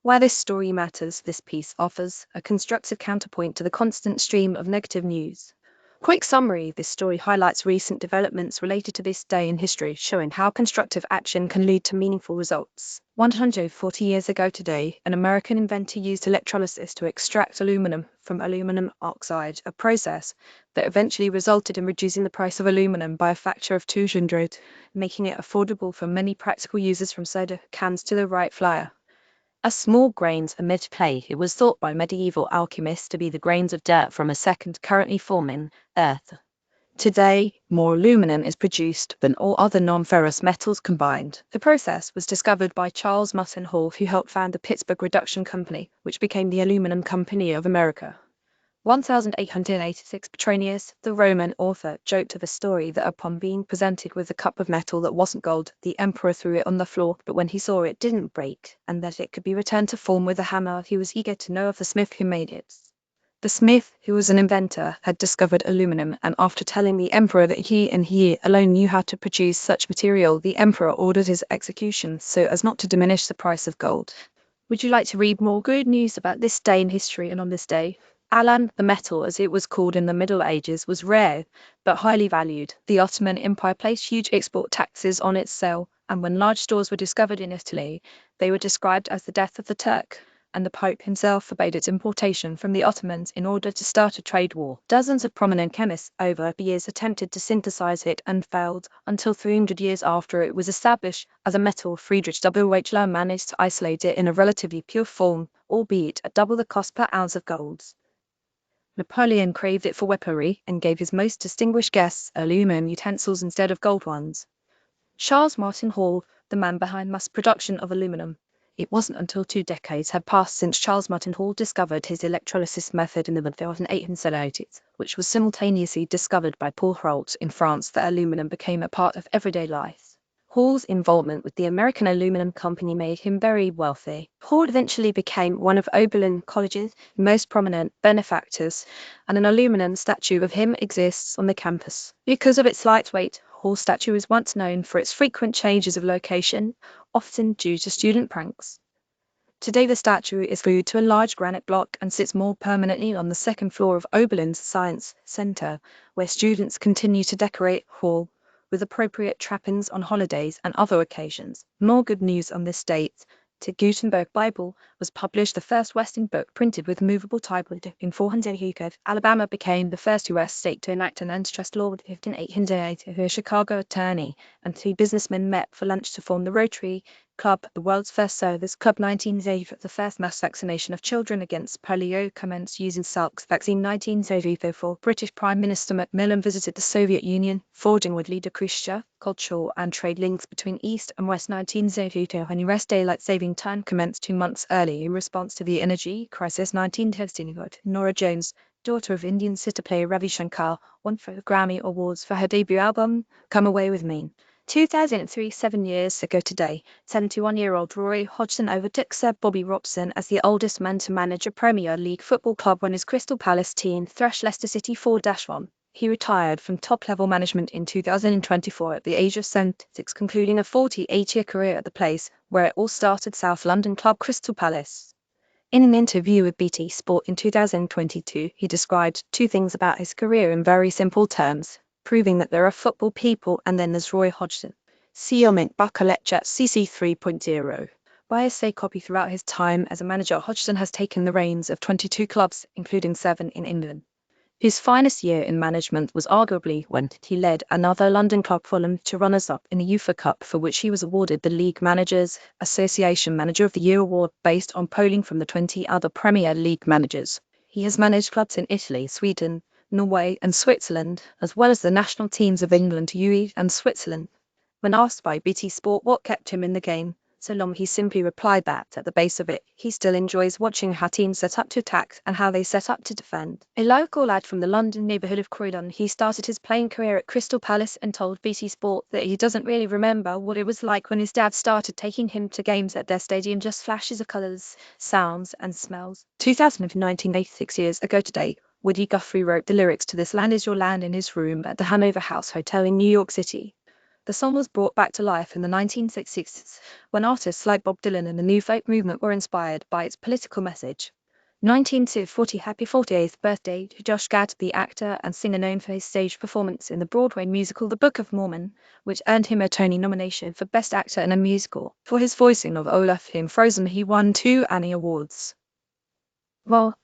Why this story matters, this piece offers a constructive counterpoint to the constant stream of negative news. Quick summary, this story highlights recent developments related to this day in history, showing how constructive action can lead to meaningful results. 140 years ago today, an American inventor used electrolysis to extract aluminum from aluminum oxide, a process that eventually resulted in reducing the price of aluminum by a factor of 200, making it affordable for many practical users from soda cans to the Wright Flyer. As small grains amid clay, it was thought by medieval alchemists to be the grains of dirt from a second currently forming earth. Today, more aluminum is produced than all other non-ferrous metals combined. The process was discovered by Charles Mutton Hall, who helped found the Pittsburgh Reduction Company, which became the Aluminum Company of America. 1886, Petronius, the Roman author, joked of a story that upon being presented with a cup of metal that wasn't gold, the emperor threw it on the floor, but when he saw it didn't break, and that it could be returned to form with a hammer, he was eager to know of the smith who made it. The smith, who was an inventor, had discovered aluminum, and after telling the emperor that he alone knew how to produce such material, the emperor ordered his execution so as not to diminish the price of gold. Would you like to read more good news about this day in history and on this day? Alum, the metal as it was called in the Middle Ages, was rare but highly valued. The Ottoman Empire placed huge export taxes on its sale, and when large stores were discovered in Italy, they were described as the death of the Turk, and the Pope himself forbade its importation from the Ottomans in order to start a trade war. Dozens of prominent chemists over the years attempted to synthesize it and failed, until 300 years after it was established as a metal, Friedrich W. Wechsler managed to isolate it in a relatively pure form, albeit at double the cost per ounce of gold. Napoleon craved it for weaponry and gave his most distinguished guests aluminum utensils instead of gold ones. Charles Martin Hall, the man behind mass production of aluminum. It wasn't until 2 decades had passed since Charles Martin Hall discovered his electrolysis method in the mid-1880s, which was simultaneously discovered by Paul Héroult in France, that aluminum became a part of everyday life. Hall's involvement with the American Aluminum Company made him very wealthy. Hall eventually became one of Oberlin College's most prominent benefactors, and an aluminum statue of him exists on the campus. Because of its lightweight, Hall's statue is once known for its frequent changes of location, often due to student pranks. Today the statue is glued to a large granite block and sits more permanently on the second floor of Oberlin's Science Center, where students continue to decorate Hall with appropriate trappings on holidays and other occasions. More good news on this date. The Gutenberg Bible was published, the first Western book printed with movable typewriter in 400. Alabama became the first U.S. state to enact an antitrust law in 1880. A Chicago attorney and 2 businessmen met for lunch to form the Rotary Club, the world's first service club. 1980, the first mass vaccination of children against polio commenced using Salk's vaccine. 1984, British Prime Minister Macmillan visited the Soviet Union, forging with leader Khrushchev cultural and trade links between East and West. 1972, when U.S. daylight saving time commenced 2 months early in response to the energy crisis. 1979, Norah Jones, daughter of Indian sitar player Ravi Shankar, won 4 Grammy Awards for her debut album, Come Away With Me. 2003, 7 years ago today, 71-year-old Roy Hodgson overtook Sir Bobby Robson as the oldest man to manage a Premier League football club when his Crystal Palace team thrashed Leicester City 4-1. He retired from top-level management in 2024 at the age of 76, concluding a 48-year career at the place where it all started, South London club Crystal Palace. In an interview with BT Sport in 2022, he described 2 things about his career in very simple terms, proving that there are football people and then there's Roy Hodgson. See your mint bucker lecture CC 3.0. By a say copy throughout his time as a manager, Hodgson has taken the reins of 22 clubs, including 7 in England. His finest year in management was arguably when he led another London club, Fulham, to runners-up in the UEFA Cup, for which he was awarded the League Managers Association Manager of the Year award based on polling from the 20 other Premier League managers. He has managed clubs in Italy, Sweden, Norway and Switzerland, as well as the national teams of England, UE and Switzerland. When asked by BT Sport what kept him in the game so long, he simply replied that, at the base of it, he still enjoys watching how teams set up to attack and how they set up to defend. A local lad from the London neighbourhood of Croydon, he started his playing career at Crystal Palace and told BT Sport that he doesn't really remember what it was like when his dad started taking him to games at their stadium, just flashes of colours, sounds and smells. 2019, 86 years ago today, Woody Guthrie wrote the lyrics to This Land Is Your Land in his room at the Hanover House Hotel in New York City. The song was brought back to life in the 1960s when artists like Bob Dylan and the new folk movement were inspired by its political message. 1940 Happy 48th birthday to Josh Gad, the actor and singer known for his stage performance in the Broadway musical The Book of Mormon, which earned him a Tony nomination for Best Actor in a Musical. For his voicing of Olaf in Frozen, he won 2 Annie Awards. Well,